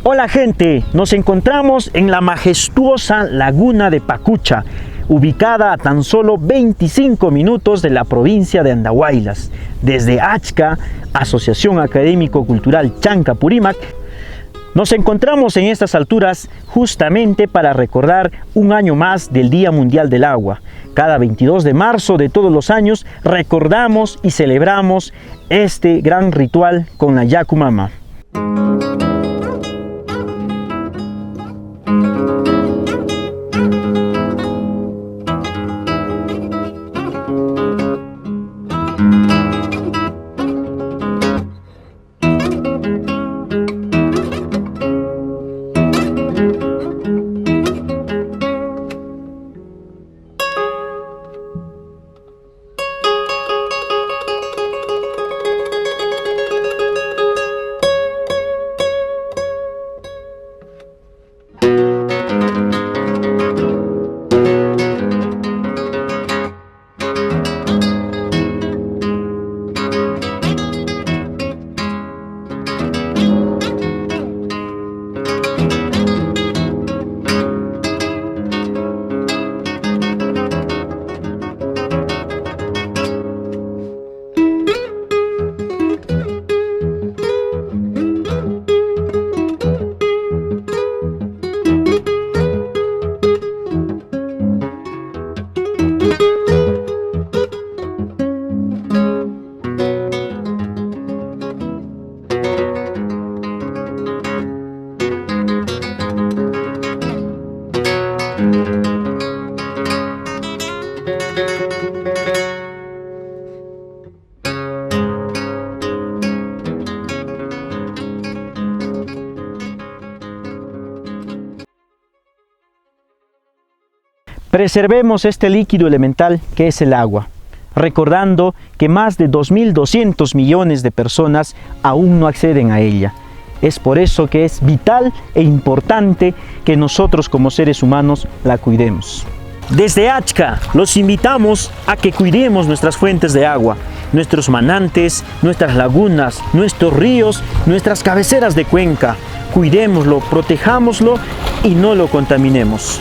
Hola gente, nos encontramos en la majestuosa laguna de Pacucha, ubicada a tan solo 25 minutos de la provincia de Andahuaylas. Desde ACHCA, Asociación Académico Cultural Chancapurímac, nos encontramos en estas alturas justamente para recordar un año más del Día Mundial del Agua. Cada 22 de marzo de todos los años recordamos y celebramos este gran ritual con la Yacumama. Preservemos este líquido elemental que es el agua, recordando que más de 2.200 millones de personas aún no acceden a ella. Es por eso que es vital e importante que nosotros como seres humanos la cuidemos. Desde ACHCA los invitamos a que cuidemos nuestras fuentes de agua, nuestros manantes, nuestras lagunas, nuestros ríos, nuestras cabeceras de cuenca. Cuidémoslo, protejámoslo y no lo contaminemos.